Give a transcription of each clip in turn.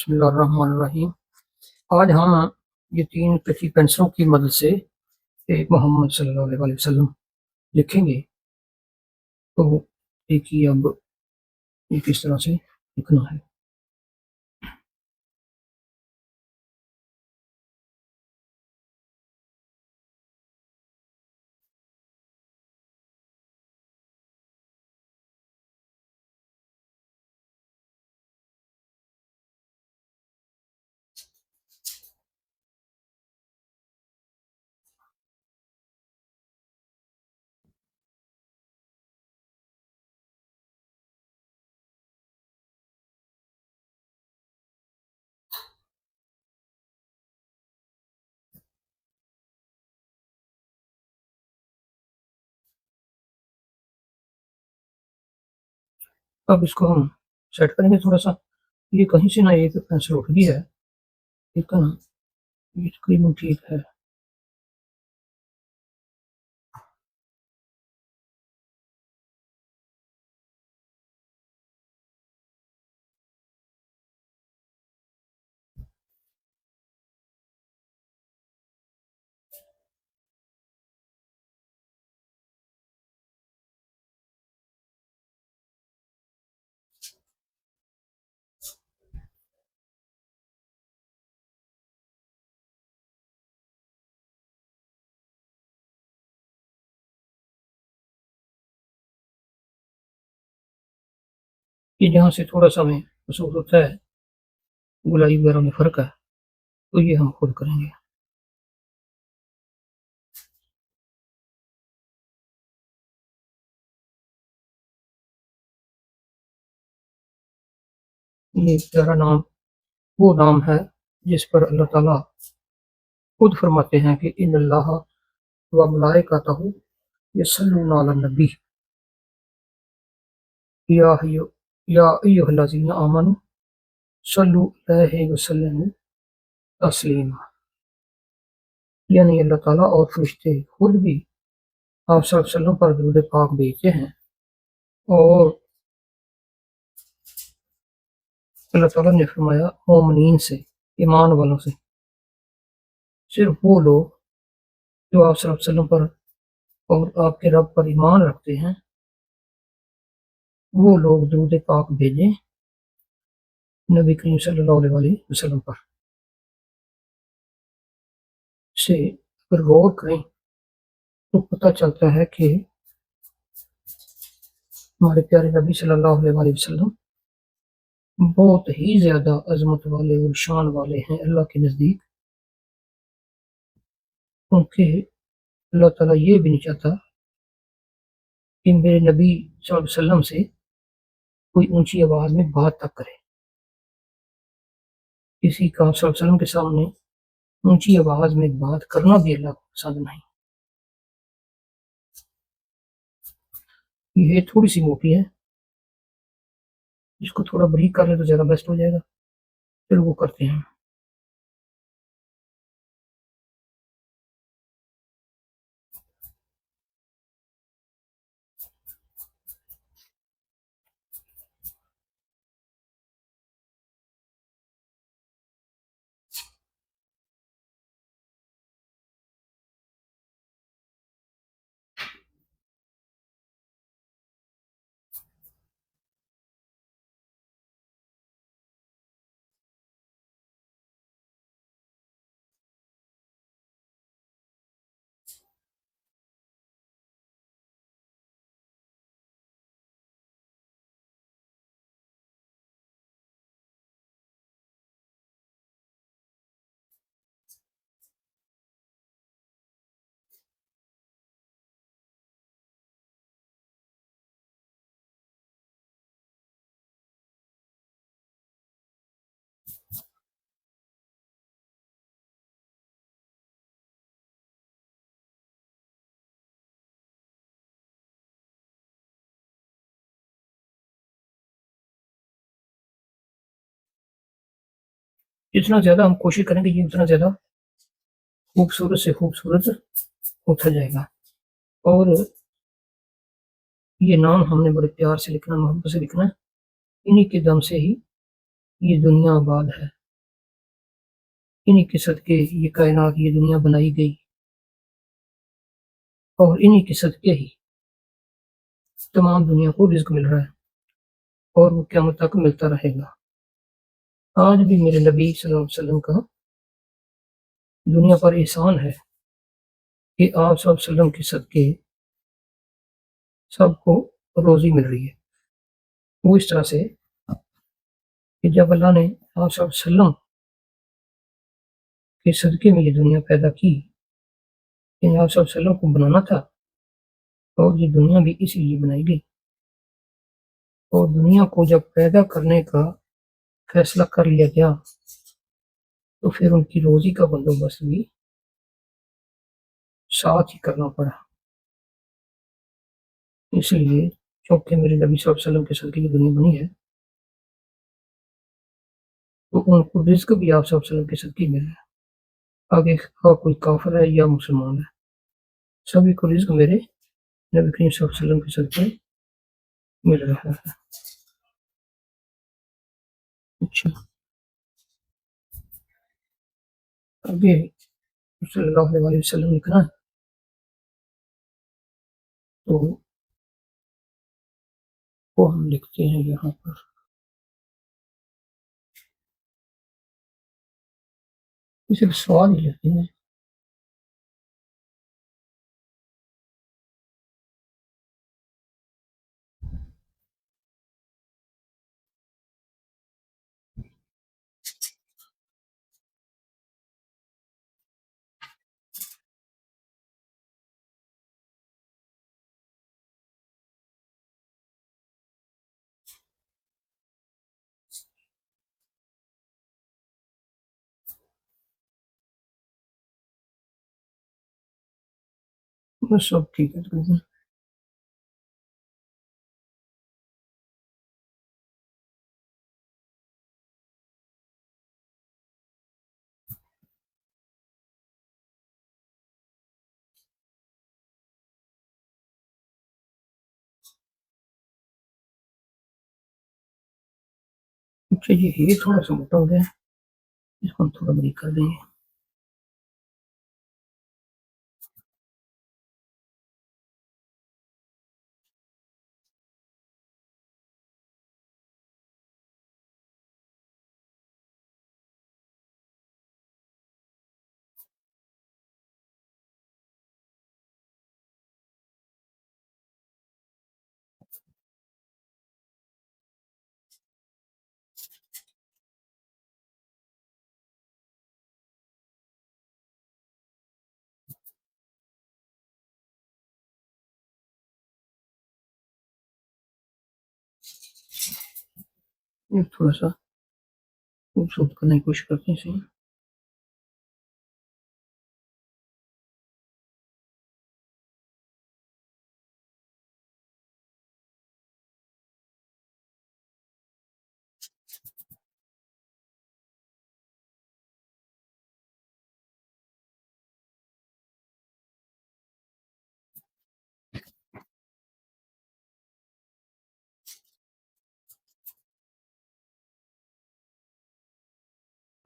बिस्मिल्लाहिर्रहमानिर्रहीम। आज हम ये 3 कच्ची पेंसिलों की मदद से एक मोहम्मद सल्लल्लाहु अलैहि वसल्लम लिखेंगे। तो देखिए अब ये किस तरह से लिखना है। अब इसको हम सेट करेंगे थोड़ा-सा। ये कहीं से ना एक पेंसिल उठ गई है, ठीक है ना? ये तकरीबन ठीक है। ये जहाँ से थोड़ा-सा हमें महसूस होता है गोलाई वगैरह में फ़र्क है, तो ये हम खुद करेंगे। ये प्यारा नाम वो नाम है जिस पर अल्लाह ताला खुद फरमाते हैं कि इन्नल्लाह व मलाइकतहू यसल्लूना अलन नबी या अय्यु या अय्युहल्लज़ीना आमनू सल्लु अलैहि वसल्लिमु तस्लीमा। यानी अल्लाह ताला और फरिश्ते खुद भी आप सल्लल्लाहु अलैहि वसल्लम पर दुरूद पाक भेजते हैं और अल्लाह ताला ने फरमाया मोमिनीन से, ईमान वालों से, सिर्फ वो लोग जो आप सल्लल्लाहु अलैहि वसल्लम पर और आपके रब पर ईमान रखते हैं, वो लोग दुरूद पाक भेजें नबी करीम सल्लल्लाहु अलैहि वसल्लम पर। से अगर गौर करें तो पता चलता है कि हमारे प्यारे नबी सल्लल्लाहु अलैहि वसल्लम बहुत ही ज़्यादा अज़मत वाले और शान वाले हैं अल्लाह के नज़दीक, क्योंकि अल्लाह ताला ये भी नहीं चाहता कि मेरे नबी सल्लल्लाहु अलैहि वसल्लम से कोई ऊँची आवाज़ में बात तक करे। किसी का सल्लल्लाहु अलैहि वसल्लम के सामने ऊँची आवाज़ में बात करना भी अल्लाह को पसंद नहीं। ये थोड़ी-सी मोटी है, इसको थोड़ा बारीक कर लें तो ज़्यादा बेस्ट हो जाएगा। चलो वो करते हैं। जितना ज़्यादा हम कोशिश करेंगे ये उतना ज़्यादा खूबसूरत से खूबसूरत होता जाएगा। और ये नाम हमने बड़े प्यार से लिखना, मोहब्बत से लिखना है। इन्हीं के दम से ही ये दुनिया आबाद है, इन्हीं के सदके ये कायनात, ये दुनिया बनाई गई, और इन्हीं के सदके ही तमाम दुनिया को रिज़्क मिल रहा है और वो क़यामत तक मिलता रहेगा। आज भी मेरे नबी सल्लल्लाहु अलैहि वसल्लम का दुनिया पर एहसान है कि आप सल्लल्लाहु अलैहि वसल्लम के सदके सबको रोज़ी मिल रही है। वो इस तरह से कि जब अल्लाह ने आप सल्लल्लाहु अलैहि वसल्लम के सदके में ये दुनिया पैदा की, कि आप सल्लल्लाहु अलैहि वसल्लम को बनाना था, और ये दुनिया भी इसीलिए बनाई गई। और दुनिया को जब पैदा करने का फैसला कर लिया गया, तो फिर उनकी रोज़ी का बंदोबस्त भी साथ ही करना पड़ा। इसलिए चूँकि मेरे नबी सल्लल्लाहु अलैहि वसल्लम के सदके ये दुनिया बनी है, तो उनको रिज़्क भी आप सल्लल्लाहु अलैहि वसल्लम के सदके मिल रहा है। आगे कोई काफ़िर है या मुसलमान है, सभी को रिज़्क मेरे नबी करीम सल्लल्लाहु अलैहि वसल्लम के सदके मिल रहा है। अच्छा, आगे सल्लल्लाहु अलैहि वसल्लम लिखना है, तो वो हम लिखते हैं यहाँ पर। सिर्फ सवाल ही लिखते हैं। बस सब ठीक है तकरीबन। अच्छा, ये थोड़ा-सा मोटा हो गया है, इसको हम थोड़ा बारीक कर देंगे। ये थोड़ा-सा खूबसूरत करने की कोशिश करते हैं इसे।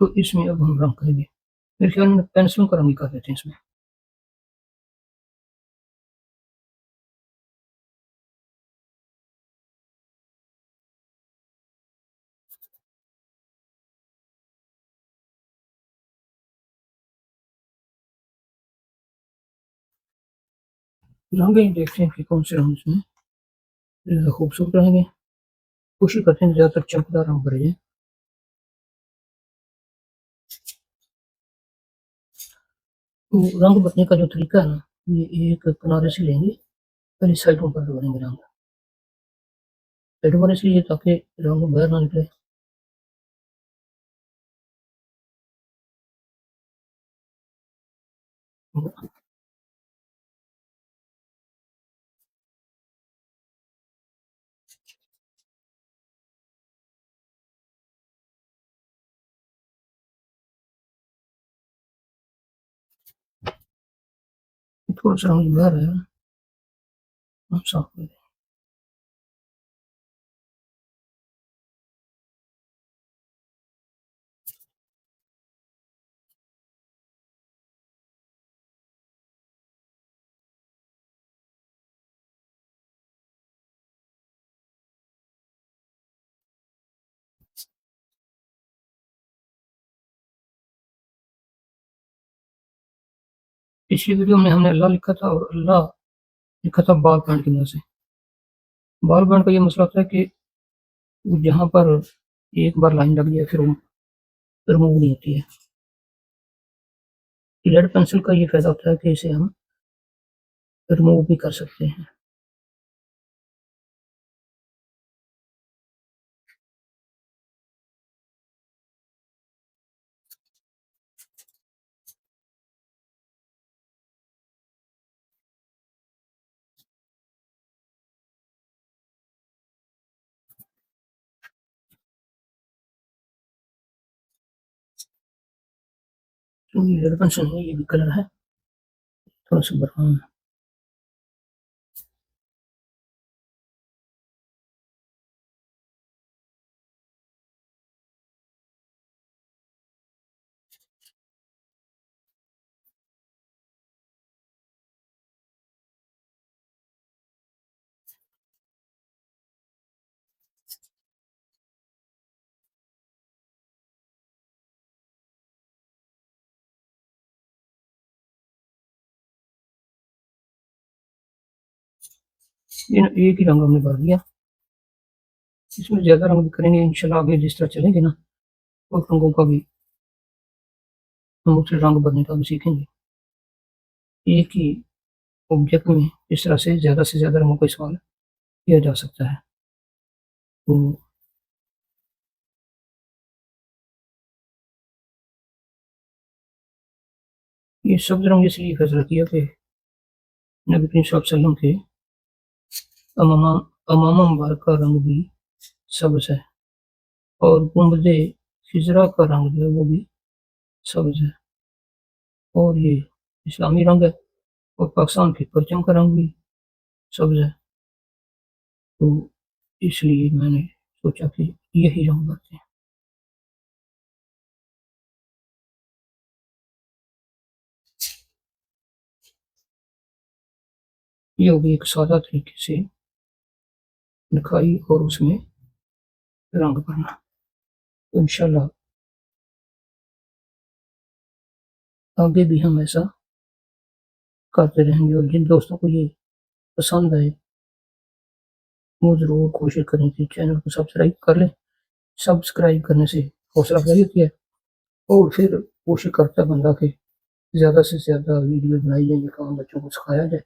तो इसमें अब हम रंग करेंगे। मेरे ख्याल में पेंसिलों का रंग ही कर देते हैं इसमें। रंग ही देखते हैं कि कौन से रंग इसमें ज़्यादा खूबसूरत रहेंगे। कोशिश करते हैं ज़्यादातर चमकदार रंग भरे जाएँ। तो रंग भरने का जो तरीका है ना, ये एक किनारे से लेंगे, पहले साइडों पर भरेंगे रंग। साइडों पर इसलिए ताकि रंग बाहर ना निकले। थोड़ा-सा रंग बाहर आया, हम साफ कर दें। पिछली वीडियो में हमने अल्लाह लिखा था और अल्लाह लिखा था बाल बैंड की मदद से। बाल बैंड का ये मसला होता है कि वो जहाँ पर एक बार लाइन लग जाए फिर वो रिमूव नहीं होती है। लेड पेंसिल का ये फ़ायदा होता है कि इसे हम रिमूव भी कर सकते हैं। तो ये लेड पेंसिल है, ये भी कलर है, थोड़ा सा ब्राउन। ये एक ही रंग हमने भर दिया, इसमें ज़्यादा रंग भी करेंगे इंशाल्लाह। आगे जिस तरह चलेंगे ना, उन रंगों का भी हम उसे रंग भरने का भी सीखेंगे। एक ही ऑब्जेक्ट में इस तरह से ज़्यादा रंगों का इस्तेमाल किया जा सकता है। तो ये सब्ज़ रंग इसलिए फैसला किया कि नबी करीम सल्लल्लाहु अलैहि वसल्लम के अमामा अमामा मुबारक का रंग भी सब्ज़ है और गुंबदे खिज़रा का रंग जो है वो भी सब्ज़ है और ये इस्लामी रंग है और पाकिस्तान के परचम का रंग भी सब्ज़ है। तो इसलिए मैंने सोचा कि यही रंग भरते हैं। ये होगी एक सादा तरीके से लिखाई और उसमें रंग भरना। तो इंशाल्लाह आगे भी हम ऐसा करते रहेंगे और जिन दोस्तों को ये पसंद आए वो ज़रूर कोशिश करें कि चैनल को सब्सक्राइब कर लें। सब्सक्राइब करने से हौसला अफजाई होती है और फिर कोशिश करता है बंदा कि ज़्यादा से ज़्यादा वीडियो बनाई जाए, ये काम बच्चों को सिखाया जाए।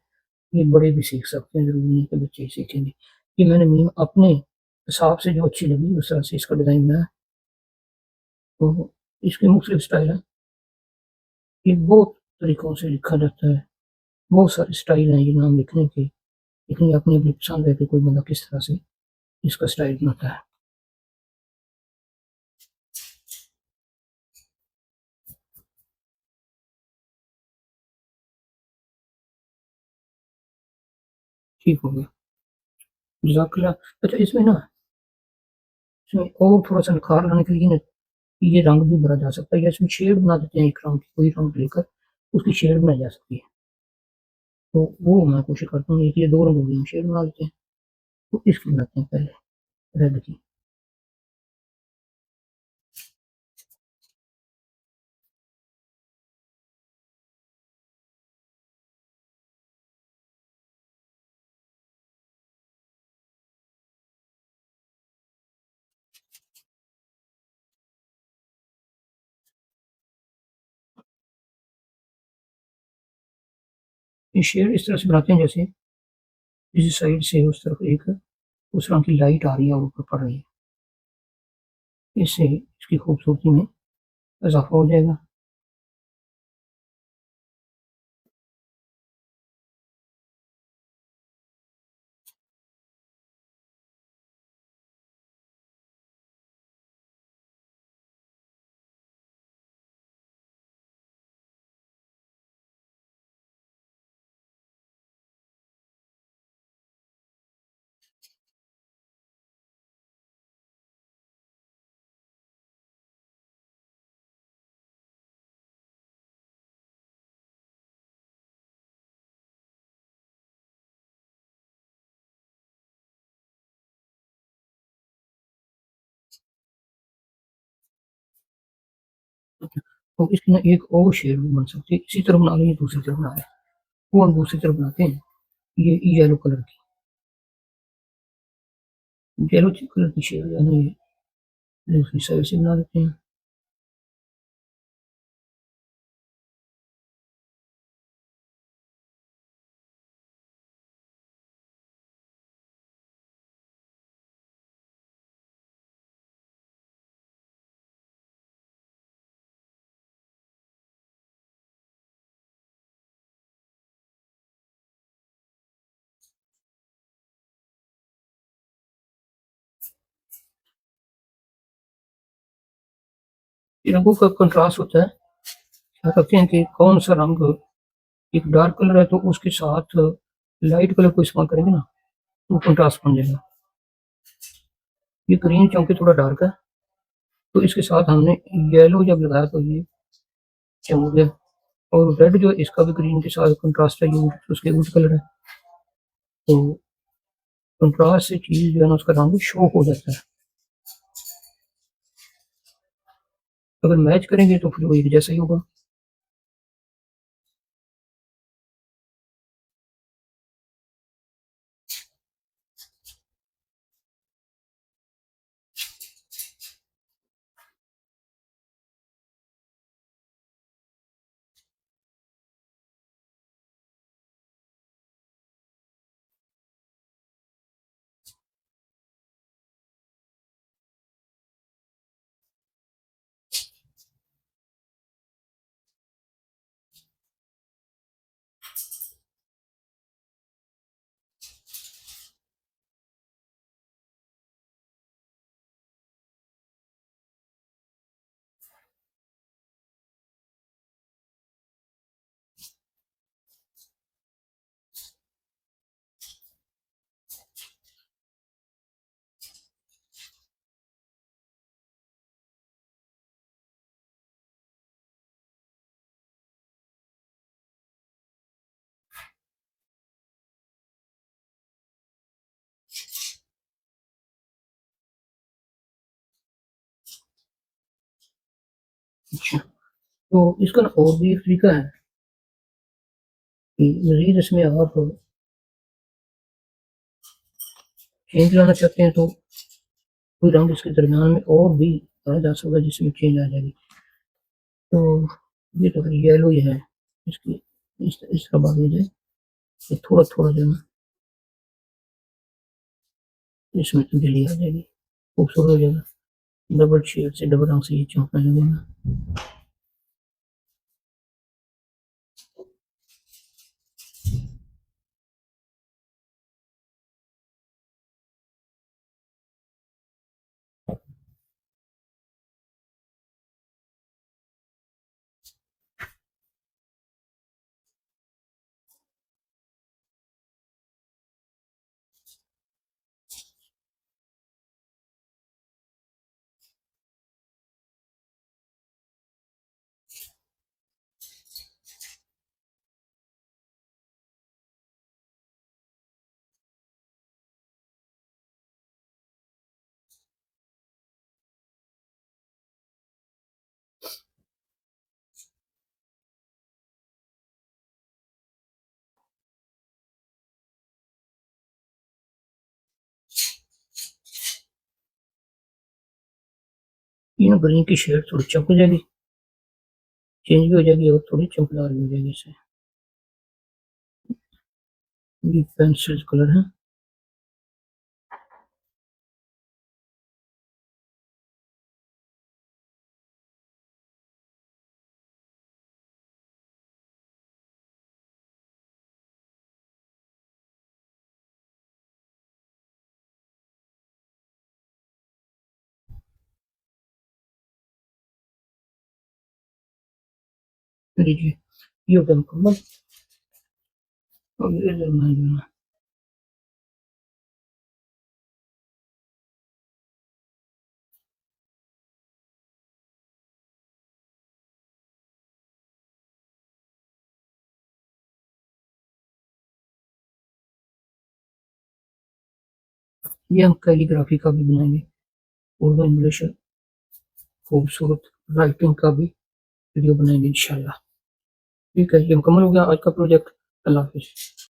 ये बड़े भी सीख सकते हैं, ज़रूरी नहीं कि बच्चे ही सीखेंगे। ये मैंने मीम अपने हिसाब से जो अच्छी लगी उस तरह से इसका डिज़ाइन बनाया। तो इसके मुख्तलिफ स्टाइल हैं, ये बहुत तरीकों से लिखा जाता है, बहुत सारे स्टाइल हैं ये नाम लिखने के, लेकिन ये अपनी अपनी पसंद है कि कोई बंदा किस तरह से इसका स्टाइल बनाता है। ठीक हो गया, जज़ाकल्लाह। अच्छा इसमें ना, इसमें और थोड़ा सा निखार लाने के लिए ना ये रंग भी भरा जा सकता है या इसमें शेड बना देते हैं एक रंग की, कोई रंग लेकर उसकी शेड बनाई जा सकती है। तो वो मैं कोशिश करता हूँ, एक ये 2 रंगों की शेड बना देते हैं। तो इसकी बनाते हैं पहले रेड की। ये शेड इस तरह से बनाते हैं जैसे इस साइड से उस तरफ एक उस रंग की लाइट आ रही है और ऊपर पड़ रही है। इससे इसकी खूबसूरती में इज़ाफ़ा हो जाएगा। तो इसकी ना एक और शेड भी बन सकती है, इसी तरह बना लेंगे, दूसरी तरफ बना लें, वो हम दूसरी तरफ बनाते हैं। ये येलो कलर की, येलो कलर की शेड यानी दूसरी साइड से बना देते हैं। रंगों का कंट्रास्ट होता है, क्या करते हैं कि कौन सा रंग एक डार्क कलर है तो उसके साथ लाइट कलर को इस्तेमाल करेंगे ना, तो कंट्रास्ट बन जाएगा। ये ग्रीन चूंकि थोड़ा डार्क है, तो इसके साथ हमने येलो जब लगाया तो ये चमक गया। और रेड जो है इसका भी ग्रीन के साथ कंट्रास्ट है, ये उसके उल्ट कलर है, तो कंट्रास्ट से चीज जो है ना उसका रंग शो हो जाता है। अगर मैच करेंगे तो फिर वो एक जैसा ही होगा। अच्छा, तो इसका ना और भी एक तरीका है कि मजीद इसमें आप चेंज लाना चाहते हैं तो कोई रंग इसके दरमियान में और भी डाला जा सकता है जिसमें चेंज आ जाएगी। तो ये तो येलो ही है, इसकी इस तरह बात की जाए तो थोड़ा थोड़ा जो है ना इसमें तब्दीली आ जाएगी, खूबसूरत हो जाएगा। डबल शेड से डबल रंग से ये चमकने लगेगा। ये ना ग्रीन की शेड थोड़ी चमक जाएगी, चेंज भी हो जाएगी और थोड़ी चमकदार भी हो जाएगी इससे। ये पेंसिल कलर है। लीजिए, ये हो गया मुकम्मल। अब इधर मैं जो है ये हम कैलीग्राफी का भी बनाएंगे, उर्दू इंग्लिश खूबसूरत राइटिंग का भी वीडियो बनाएंगे इंशाल्लाह। ठीक है, ये मुकम्मल हो गया आज का प्रोजेक्ट। अल्लाह हाफिज़।